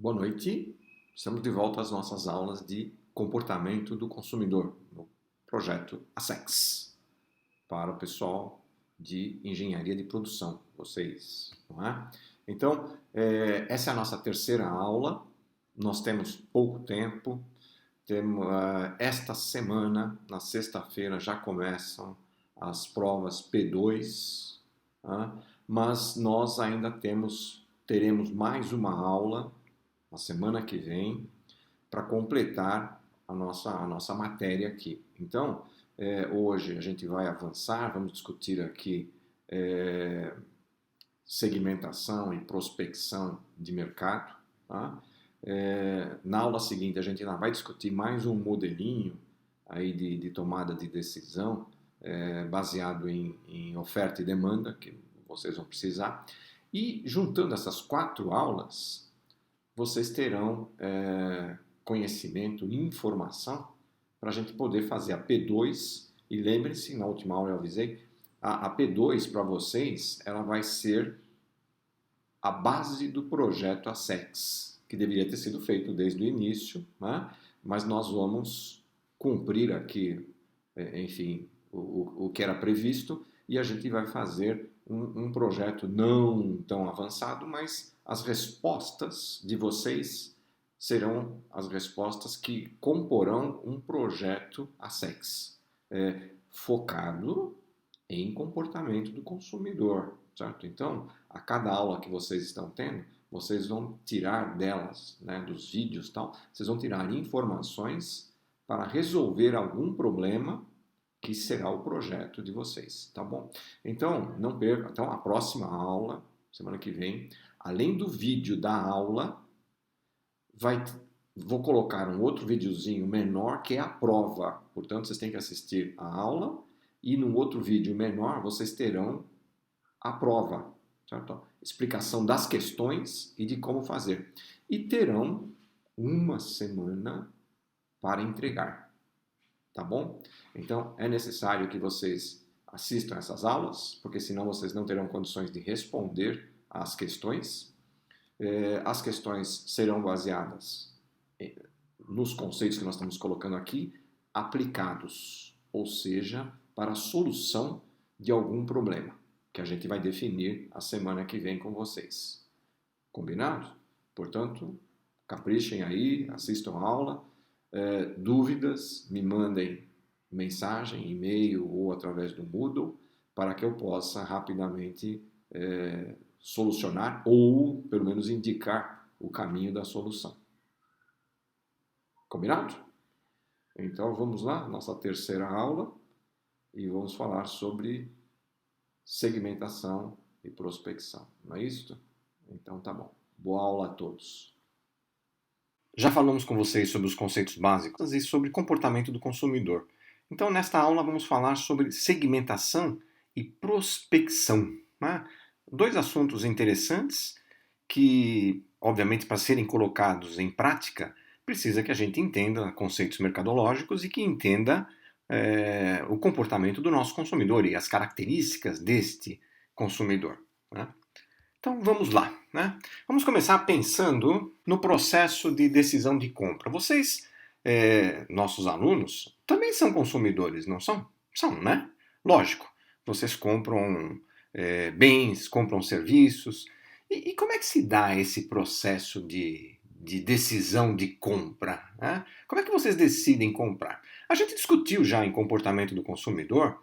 Boa noite, estamos de volta às nossas aulas de comportamento do consumidor no projeto ASEX para o pessoal de engenharia de produção, vocês, não é? Então, essa é a nossa terceira aula, nós temos pouco tempo, esta semana, na sexta-feira, já começam as provas P2, mas nós ainda teremos mais uma aula na semana que vem, para completar a nossa matéria aqui. Então, hoje a gente vai avançar, vamos discutir aqui segmentação e prospecção de mercado. Tá? Na aula seguinte a gente ainda vai discutir mais um modelinho aí de tomada de decisão baseado em oferta e demanda, que vocês vão precisar. E juntando essas 4 aulas, vocês terão conhecimento e informação para a gente poder fazer a P2. E lembre-se, na última aula eu avisei, a P2 para vocês, ela vai ser a base do projeto ASEX, que deveria ter sido feito desde o início, né? Mas nós vamos cumprir aqui, enfim, o que era previsto, e a gente vai fazer um projeto não tão avançado, mas as respostas de vocês serão as respostas que comporão um projeto ASEX, focado em comportamento do consumidor, certo? Então, a cada aula que vocês estão tendo, vocês vão tirar delas, né, dos vídeos e tal, vocês vão tirar informações para resolver algum problema que será o projeto de vocês, tá bom? Então, não perca. Então, a próxima aula, semana que vem, além do vídeo da aula, vou colocar um outro videozinho menor que é a prova. Portanto, vocês têm que assistir a aula e num outro vídeo menor vocês terão a prova, certo? Explicação das questões e de como fazer. E terão uma semana para entregar. Tá bom? Então, é necessário que vocês assistam essas aulas, porque senão vocês não terão condições de responder às questões. As questões serão baseadas nos conceitos que nós estamos colocando aqui, aplicados, ou seja, para a solução de algum problema, que a gente vai definir a semana que vem com vocês. Combinado? Portanto, caprichem aí, assistam a aula. Dúvidas, me mandem mensagem, e-mail ou através do Moodle para que eu possa rapidamente solucionar ou pelo menos indicar o caminho da solução. Combinado? Então vamos lá, nossa terceira aula, e vamos falar sobre segmentação e prospecção. Não é isso? Então tá bom. Boa aula a todos. Já falamos com vocês sobre os conceitos básicos e sobre comportamento do consumidor. Então, nesta aula, vamos falar sobre segmentação e prospecção. Né? 2 assuntos interessantes que, obviamente, para serem colocados em prática, precisa que a gente entenda conceitos mercadológicos e que entenda o comportamento do nosso consumidor e as características deste consumidor. Né? Então vamos lá, né? Vamos começar pensando no processo de decisão de compra. Vocês, nossos alunos, também são consumidores, não são? São, né? Lógico, vocês compram bens, compram serviços. E como é que se dá esse processo de decisão de compra? Né? Como é que vocês decidem comprar? A gente discutiu já em comportamento do consumidor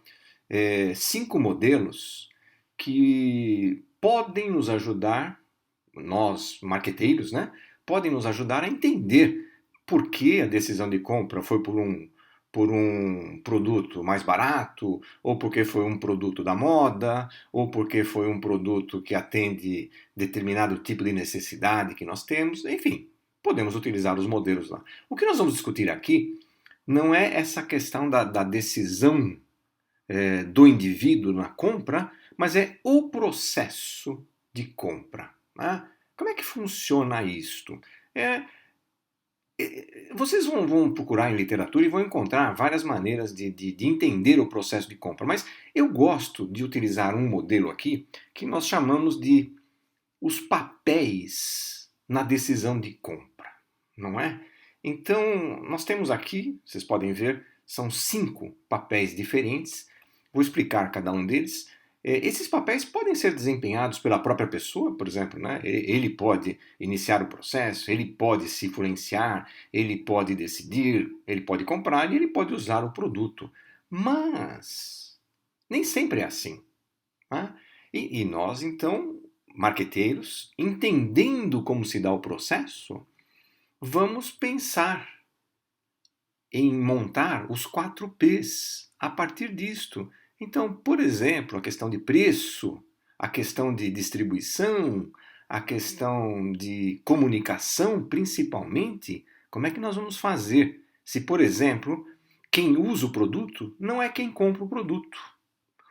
5 modelos que podem nos ajudar, nós marqueteiros, né, podem nos ajudar a entender por que a decisão de compra foi por um produto mais barato, ou porque foi um produto da moda, ou porque foi um produto que atende determinado tipo de necessidade que nós temos, enfim, podemos utilizar os modelos lá. O que nós vamos discutir aqui não é essa questão da decisão do indivíduo na compra, mas é o processo de compra. Né? Como é que funciona isto? Vocês vão procurar em literatura e vão encontrar várias maneiras de entender o processo de compra, mas eu gosto de utilizar um modelo aqui que nós chamamos de os papéis na decisão de compra, não é? Então, nós temos aqui, vocês podem ver, são 5 papéis diferentes. Vou explicar cada um deles. Esses papéis podem ser desempenhados pela própria pessoa, por exemplo, né? Ele pode iniciar o processo, ele pode se influenciar, ele pode decidir, ele pode comprar e ele pode usar o produto. Mas nem sempre é assim. Né? E nós, então, marqueteiros, entendendo como se dá o processo, vamos pensar em montar os 4 P's a partir disto. Então, por exemplo, a questão de preço, a questão de distribuição, a questão de comunicação, principalmente, como é que nós vamos fazer se, por exemplo, quem usa o produto não é quem compra o produto?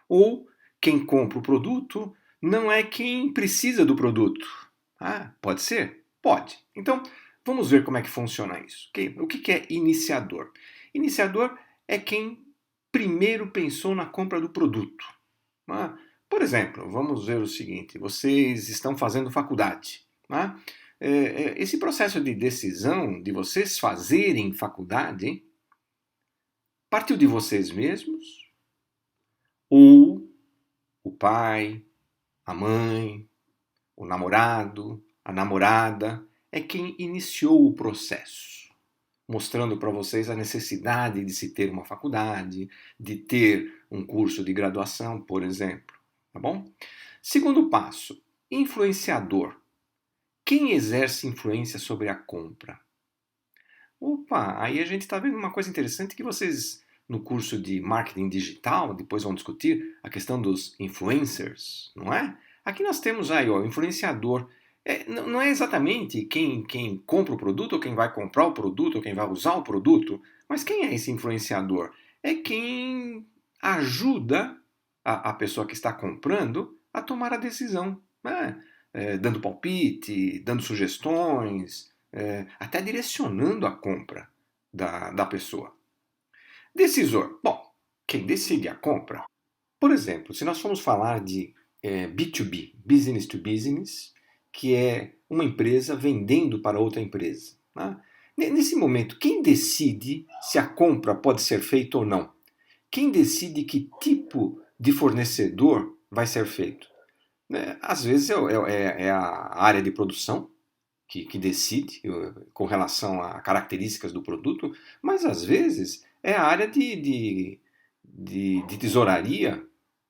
Ou quem compra o produto não é quem precisa do produto? Ah, pode ser? Pode. Então, vamos ver como é que funciona isso. Okay? O que é iniciador? Iniciador é quem primeiro pensou na compra do produto. Ah, por exemplo, vamos ver o seguinte: vocês estão fazendo faculdade. Ah, esse processo de decisão de vocês fazerem faculdade partiu de vocês mesmos ou o pai, a mãe, o namorado, a namorada é quem iniciou o processo, mostrando para vocês a necessidade de se ter uma faculdade, de ter um curso de graduação, por exemplo, tá bom? Segundo passo, influenciador. Quem exerce influência sobre a compra? Opa, aí a gente está vendo uma coisa interessante que vocês no curso de marketing digital depois vão discutir a questão dos influencers, não é? Aqui nós temos aí o influenciador. Não é exatamente quem compra o produto, ou quem vai comprar o produto, ou quem vai usar o produto, mas quem é esse influenciador? É quem ajuda a pessoa que está comprando a tomar a decisão, né? Dando palpite, dando sugestões, até direcionando a compra da pessoa. Decisor. Bom, quem decide a compra. Por exemplo, se nós formos falar de B2B, Business to Business, que é uma empresa vendendo para outra empresa. Né? Nesse momento, quem decide se a compra pode ser feita ou não? Quem decide que tipo de fornecedor vai ser feito? Às vezes é a área de produção, que decide com relação a características do produto, mas às vezes é a área de tesouraria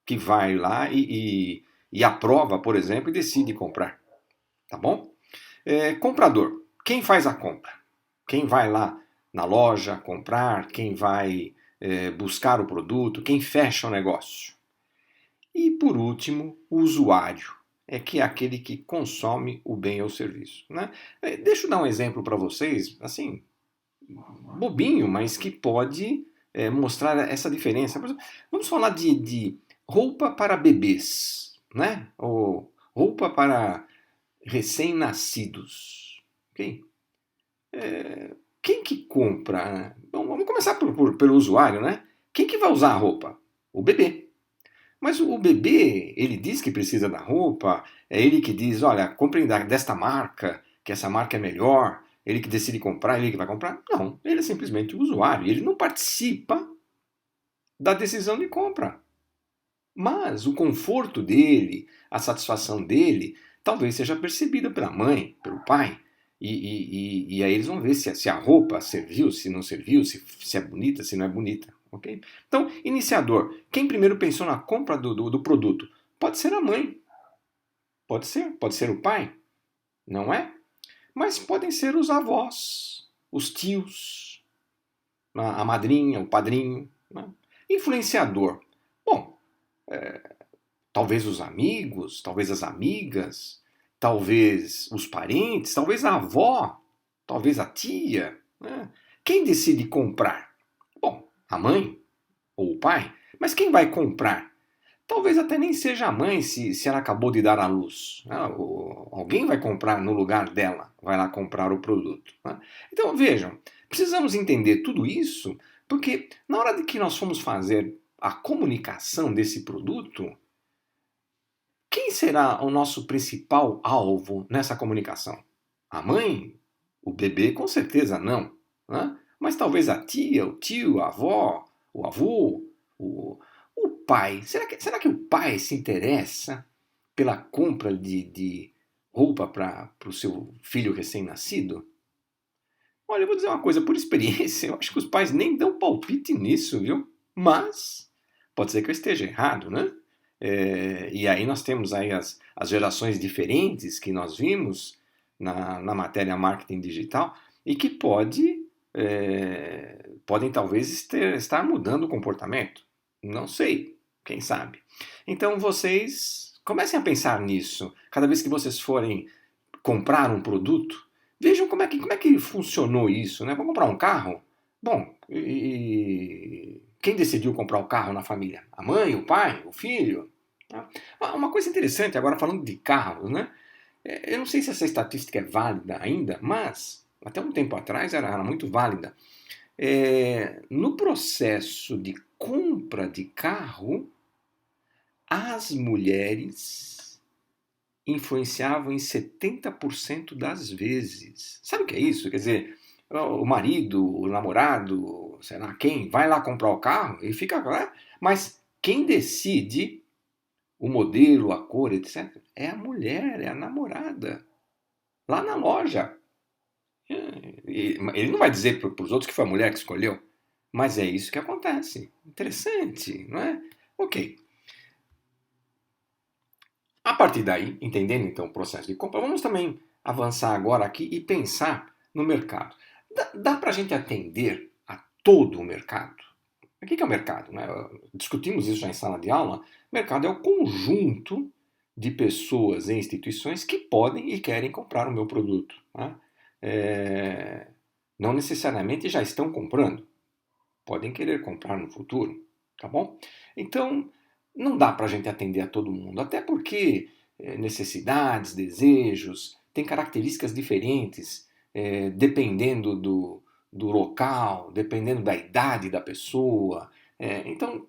que vai lá e aprova, por exemplo, e decide comprar. Tá bom? Comprador. Quem faz a compra? Quem vai lá na loja comprar? Quem vai buscar o produto? Quem fecha o negócio? E por último, o usuário que é aquele que consome o bem ou serviço. Né? Deixa eu dar um exemplo para vocês, assim, bobinho, mas que pode mostrar essa diferença. Vamos falar de roupa para bebês, né? Ou roupa para recém-nascidos. Okay? Quem que compra? Né? Bom, vamos começar pelo usuário, né? Quem que vai usar a roupa? O bebê. Mas o bebê, ele diz que precisa da roupa, é ele que diz, olha, comprem desta marca, que essa marca é melhor, ele que decide comprar, ele que vai comprar. Não, ele é simplesmente o usuário, ele não participa da decisão de compra. Mas o conforto dele, a satisfação dele, talvez seja percebida pela mãe, pelo pai. E aí eles vão ver se a roupa serviu, se não serviu, se é bonita, se não é bonita. Okay? Então, iniciador. Quem primeiro pensou na compra do produto? Pode ser a mãe. Pode ser o pai. Não é? Mas podem ser os avós, os tios, a madrinha, o padrinho. Né? Influenciador. Bom, talvez os amigos, talvez as amigas, talvez os parentes, talvez a avó, talvez a tia. Né? Quem decide comprar? Bom, a mãe ou o pai. Mas quem vai comprar? Talvez até nem seja a mãe se ela acabou de dar à luz. Né? Alguém vai comprar no lugar dela, vai lá comprar o produto. Né? Então vejam, precisamos entender tudo isso porque na hora de que nós formos fazer a comunicação desse produto, quem será o nosso principal alvo nessa comunicação? A mãe? O bebê com certeza não, né? Mas talvez a tia, o tio, a avó, o avô, o, o pai. Será que o pai se interessa pela compra de roupa para o seu filho recém-nascido? Olha, eu vou dizer uma coisa por experiência, eu acho que os pais nem dão palpite nisso, viu? Mas pode ser que eu esteja errado, né? E aí nós temos aí as gerações diferentes que nós vimos na matéria marketing digital e que podem talvez estar mudando o comportamento. Não sei, quem sabe. Então vocês comecem a pensar nisso. Cada vez que vocês forem comprar um produto, vejam como é que funcionou isso, né? Vou comprar um carro? Bom, e quem decidiu comprar o carro na família? A mãe, o pai, o filho? Uma coisa interessante, agora falando de carros, né? Eu não sei se essa estatística é válida ainda, mas até um tempo atrás era muito válida. No processo de compra de carro, as mulheres influenciavam em 70% das vezes. Sabe o que é isso? Quer dizer, o marido, o namorado, sei lá quem, vai lá comprar o carro e fica lá, mas quem decide o modelo, a cor, etc., é a mulher, é a namorada, lá na loja. Ele não vai dizer para os outros que foi a mulher que escolheu, mas é isso que acontece. Interessante, não é? Ok. A partir daí, entendendo então o processo de compra, vamos também avançar agora aqui e pensar no mercado. Dá para a gente atender a todo o mercado? O que é o mercado? Né? Discutimos isso já em sala de aula. O mercado é o conjunto de pessoas e instituições que podem e querem comprar o meu produto. Né? Não necessariamente já estão comprando, podem querer comprar no futuro, tá bom? Então, não dá para a gente atender a todo mundo, até porque necessidades, desejos, têm características diferentes, dependendo do local, dependendo da idade da pessoa. Então,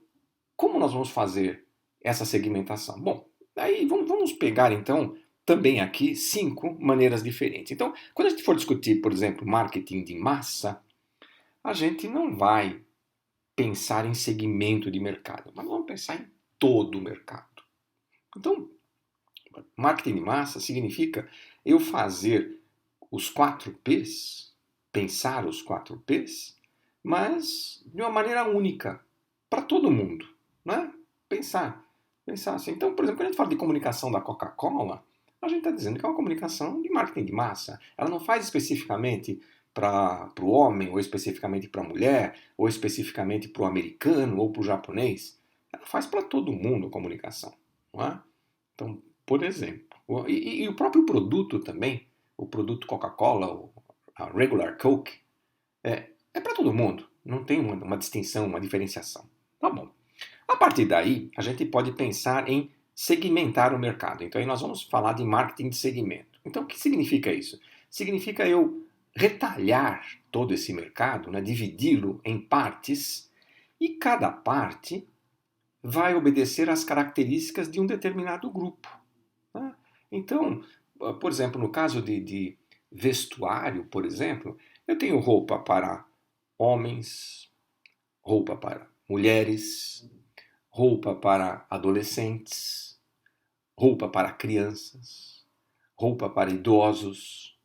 como nós vamos fazer essa segmentação? Bom, aí vamos pegar então também aqui 5 maneiras diferentes. Então, quando a gente for discutir, por exemplo, marketing de massa, a gente não vai pensar em segmento de mercado, mas vamos pensar em todo o mercado. Então, marketing de massa significa eu fazer os 4 P's, pensar os 4 P's, mas de uma maneira única, para todo mundo. Né? Pensar assim. Então, por exemplo, quando a gente fala de comunicação da Coca-Cola, a gente está dizendo que é uma comunicação de marketing de massa. Ela não faz especificamente para o homem, ou especificamente para a mulher, ou especificamente para o americano, ou para o japonês. Ela faz para todo mundo a comunicação. Não é? Então, por exemplo, e o próprio produto também, o produto Coca-Cola, a regular Coke, é para todo mundo. Não tem uma distinção, uma diferenciação. Tá bom. A partir daí, a gente pode pensar em segmentar o mercado. Então, aí nós vamos falar de marketing de segmento. Então, o que significa isso? Significa eu retalhar todo esse mercado, né, dividi-lo em partes, e cada parte vai obedecer às características de um determinado grupo. Né? Então, por exemplo, no caso de vestuário, por exemplo, eu tenho roupa para homens, roupa para mulheres, roupa para adolescentes, roupa para crianças, roupa para idosos,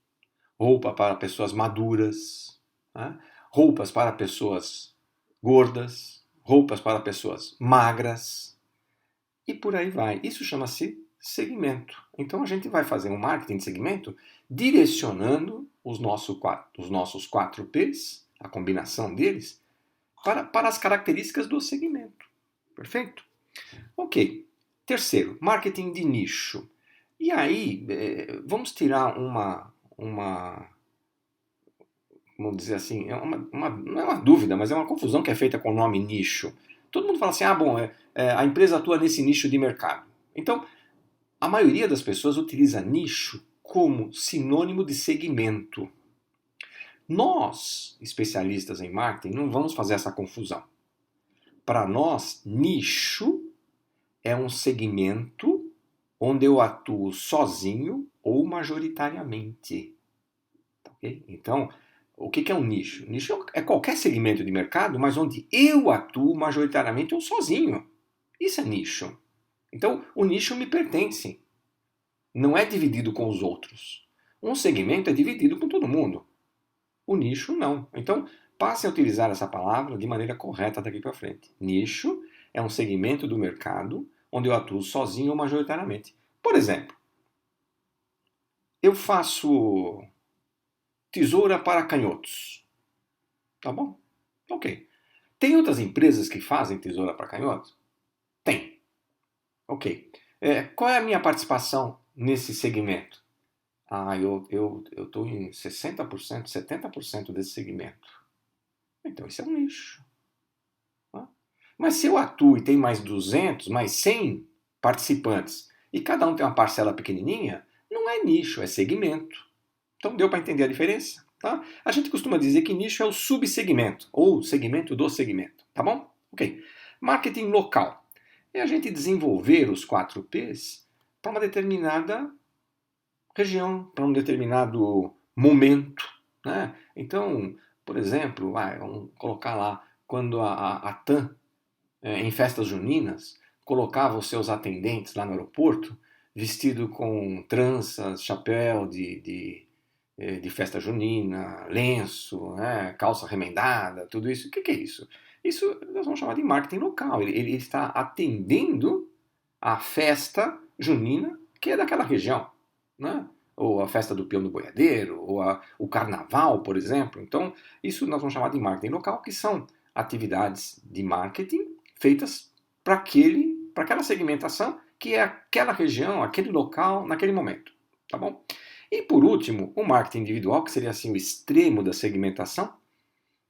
roupa para pessoas maduras, né? Roupas para pessoas gordas, roupas para pessoas magras e por aí vai. Isso chama-se segmento. Então a gente vai fazer um marketing de segmento direcionando os nossos 4 P's, a combinação deles, para as características do segmento. Perfeito? Ok. Terceiro, marketing de nicho. E aí, vamos tirar vamos dizer assim, não é uma dúvida, mas é uma confusão que é feita com o nome nicho. Todo mundo fala assim, bom, a empresa atua nesse nicho de mercado. Então, a maioria das pessoas utiliza nicho como sinônimo de segmento. Nós, especialistas em marketing, não vamos fazer essa confusão. Para nós, nicho é um segmento onde eu atuo sozinho ou majoritariamente. Ok? Então, o que é um nicho? Nicho é qualquer segmento de mercado, mas onde eu atuo majoritariamente ou sozinho. Isso é nicho. Então, o nicho me pertence. Não é dividido com os outros. Um segmento é dividido com todo mundo. O nicho não. Então, passe a utilizar essa palavra de maneira correta daqui para frente. Nicho é um segmento do mercado onde eu atuo sozinho ou majoritariamente. Por exemplo, eu faço tesoura para canhotos. Tá bom? Ok. Tem outras empresas que fazem tesoura para canhotos? Tem. Ok. Qual é a minha participação nesse segmento? Eu estou em 60%, 70% desse segmento. Então, isso é um nicho. Tá? Mas se eu atuo e tem mais 200, mais 100 participantes, e cada um tem uma parcela pequenininha, não é nicho, é segmento. Então, deu para entender a diferença? Tá? A gente costuma dizer que nicho é o subsegmento, ou segmento do segmento. Tá bom? Ok. Marketing local. É a gente desenvolver os 4 P's para uma determinada região, para um determinado momento. Né? Então, por exemplo, vamos colocar lá, quando a TAM, em festas juninas, colocava os seus atendentes lá no aeroporto, vestido com tranças, chapéu de festa junina, lenço, né, calça remendada, tudo isso. O que é isso? Isso nós vamos chamar de marketing local. Ele está atendendo a festa junina que é daquela região, né? Ou a festa do peão do boiadeiro, ou o carnaval, por exemplo. Então, isso nós vamos chamar de marketing local, que são atividades de marketing feitas para aquela segmentação que é aquela região, aquele local, naquele momento. Tá bom? E por último, o marketing individual, que seria assim o extremo da segmentação,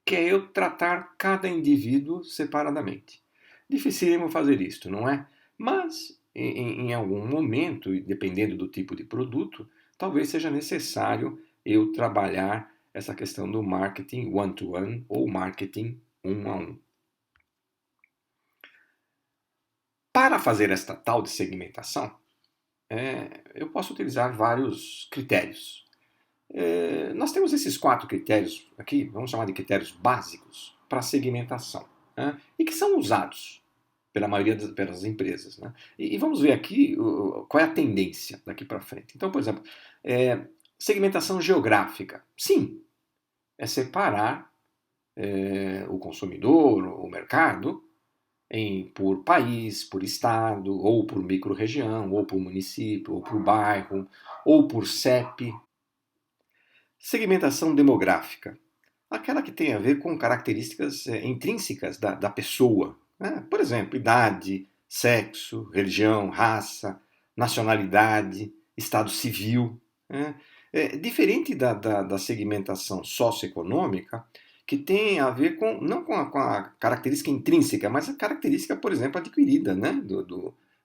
que é eu tratar cada indivíduo separadamente. Dificílimo fazer isto, não é? Mas em algum momento, dependendo do tipo de produto, talvez seja necessário eu trabalhar essa questão do marketing one-to-one ou marketing um a um. Para fazer esta tal de segmentação, eu posso utilizar vários critérios. Nós temos esses 4 critérios aqui, vamos chamar de critérios básicos para segmentação, né? E que são usados pela maioria das empresas. Né? E vamos ver aqui qual é a tendência daqui para frente. Então, por exemplo, segmentação geográfica. Sim, é separar o consumidor, o mercado, por país, por estado, ou por microrregião, ou por município, ou por bairro, ou por CEP. Segmentação demográfica. Aquela que tem a ver com características intrínsecas da pessoa. Né? Por exemplo, idade, sexo, religião, raça, nacionalidade, estado civil. Né? Diferente da segmentação socioeconômica, que tem a ver não com a característica intrínseca, mas a característica, por exemplo, adquirida, né?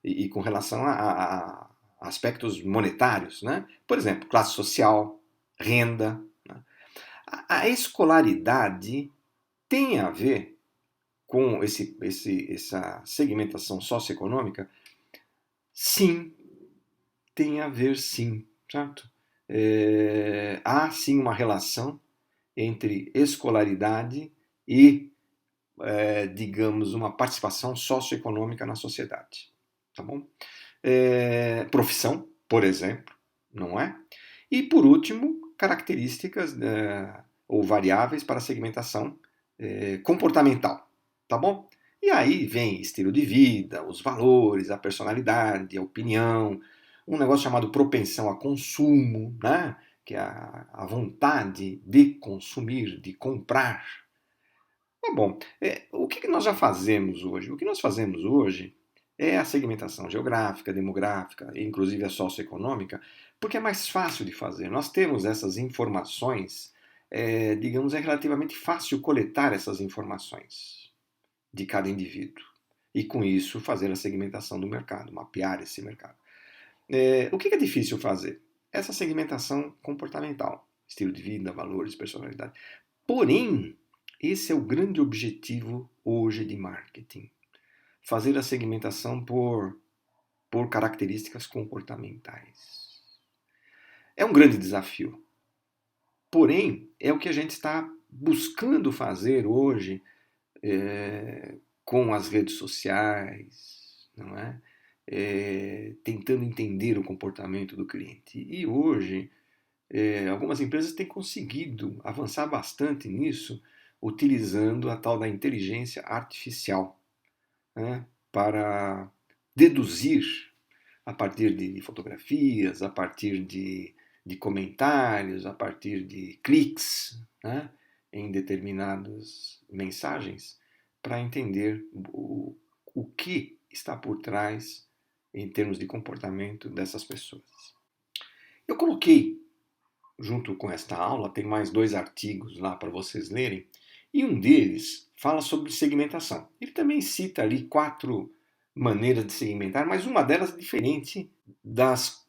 E com relação a aspectos monetários. Né? Por exemplo, classe social, renda. Né? A escolaridade tem a ver com essa segmentação socioeconômica? Sim, tem a ver sim, certo? Há sim uma relação entre escolaridade e, digamos, uma participação socioeconômica na sociedade. Tá bom? Profissão, por exemplo, não é? E, por último, características ou variáveis para a segmentação comportamental, tá bom? E aí vem estilo de vida, os valores, a personalidade, a opinião, um negócio chamado propensão a consumo, né? Que é a vontade de consumir, de comprar. Tá bom. O que nós já fazemos hoje? O que nós fazemos hoje é a segmentação geográfica, demográfica, inclusive a socioeconômica, porque é mais fácil de fazer. Nós temos essas informações, digamos, é relativamente fácil coletar essas informações de cada indivíduo. E com isso fazer a segmentação do mercado, mapear esse mercado. O que é difícil fazer? Essa segmentação comportamental, estilo de vida, valores, personalidade. Porém, esse é o grande objetivo hoje de marketing. Fazer a segmentação por características comportamentais. É um grande desafio. Porém, é o que a gente está buscando fazer hoje com as redes sociais, não é? Tentando entender o comportamento do cliente. E hoje, algumas empresas têm conseguido avançar bastante nisso, utilizando a tal da inteligência artificial, né? Para deduzir a partir de fotografias, a partir de comentários, a partir de cliques, né, em determinadas mensagens, para entender o que está por trás em termos de comportamento dessas pessoas. Eu coloquei, junto com esta aula, tem mais 2 artigos lá para vocês lerem, e um deles fala sobre segmentação. Ele também cita ali 4 maneiras de segmentar, mas uma delas é diferente das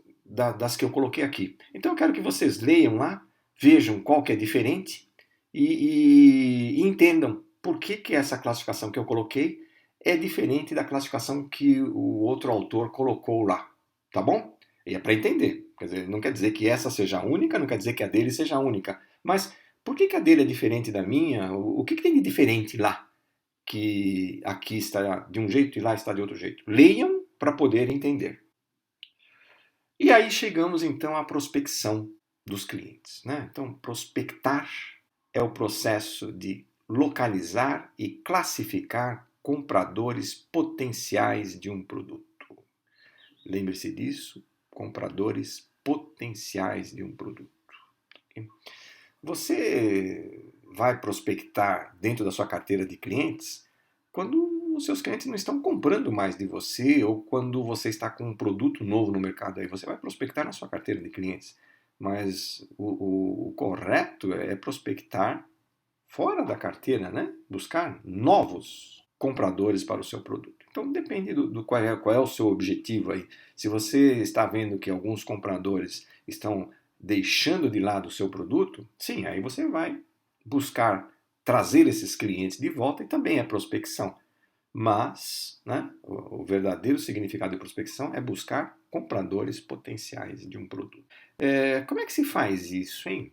que eu coloquei aqui. Então eu quero que vocês leiam lá, vejam qual que é diferente e entendam por que essa classificação que eu coloquei é diferente da classificação que o outro autor colocou lá, tá bom? E é para entender. Quer dizer, não quer dizer que essa seja a única, não quer dizer que a dele seja a única. Mas por que a dele é diferente da minha? O que tem de diferente lá? Que aqui está de um jeito e lá está de outro jeito. Leiam para poder entender. E aí chegamos então à prospecção dos clientes, né? Então, prospectar é o processo de localizar e classificar compradores potenciais de um produto. Lembre-se disso, compradores potenciais de um produto. Você vai prospectar dentro da sua carteira de clientes quando os seus clientes não estão comprando mais de você ou quando você está com um produto novo no mercado. Aí você vai prospectar na sua carteira de clientes. Mas o correto é prospectar fora da carteira, né? Buscar novos compradores para o seu produto. Então depende do qual é o seu objetivo aí. Se você está vendo que alguns compradores estão deixando de lado o seu produto, sim, aí você vai buscar trazer esses clientes de volta e também é prospecção. Mas, né, o verdadeiro significado de prospecção é buscar compradores potenciais de um produto. Como é que se faz isso, hein?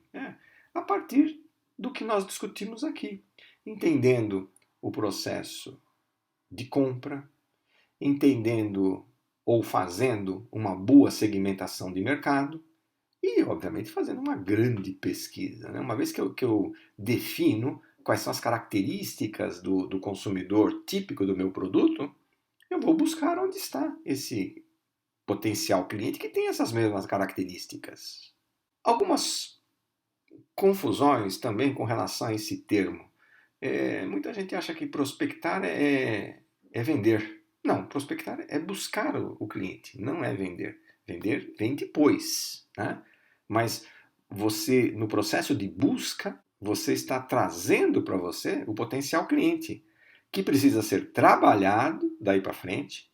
A partir do que nós discutimos aqui, entendendo o processo de compra, entendendo ou fazendo uma boa segmentação de mercado e, obviamente, fazendo uma grande pesquisa. Né? Uma vez que eu defino quais são as características do consumidor típico do meu produto, eu vou buscar onde está esse potencial cliente que tem essas mesmas características. Algumas confusões também com relação a esse termo. Muita gente acha que prospectar é vender. Não, prospectar é buscar o cliente, não é vender. Vender vem depois, né? Mas você, no processo de busca, você está trazendo para você o potencial cliente, que precisa ser trabalhado daí para frente,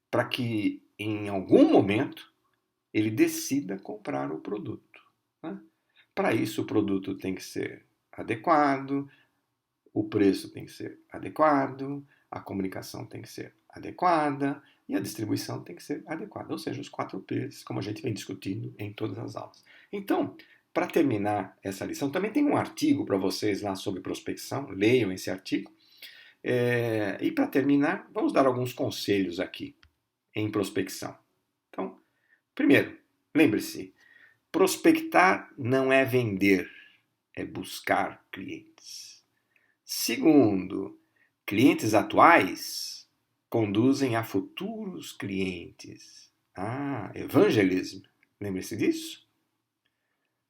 para que em algum momento ele decida comprar o produto. Né? Para isso, o produto tem que ser adequado, o preço tem que ser adequado, a comunicação tem que ser adequada e a distribuição tem que ser adequada. Ou seja, os 4 P's, como a gente vem discutindo em todas as aulas. Então, para terminar essa lição, também tem um artigo para vocês lá sobre prospecção, leiam esse artigo. E para terminar, vamos dar alguns conselhos aqui em prospecção. Então, primeiro, lembre-se, prospectar não é vender, é buscar clientes. Segundo, clientes atuais conduzem a futuros clientes. Evangelism. Lembre-se disso?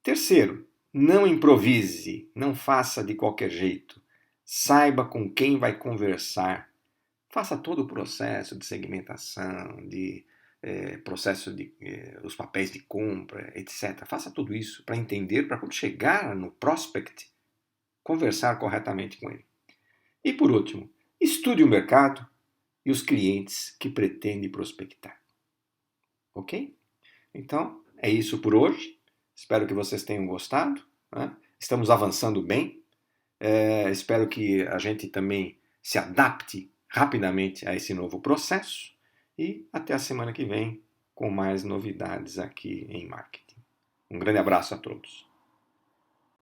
Terceiro, não improvise, não faça de qualquer jeito. Saiba com quem vai conversar. Faça todo o processo de segmentação, de processo de os papéis de compra, etc. Faça tudo isso para entender, para quando chegar no prospect, conversar corretamente com ele. E por último, estude o mercado e os clientes que pretende prospectar. Ok? Então, é isso por hoje. Espero que vocês tenham gostado. Né? Estamos avançando bem. Espero que a gente também se adapte rapidamente a esse novo processo. E até a semana que vem com mais novidades aqui em marketing. Um grande abraço a todos.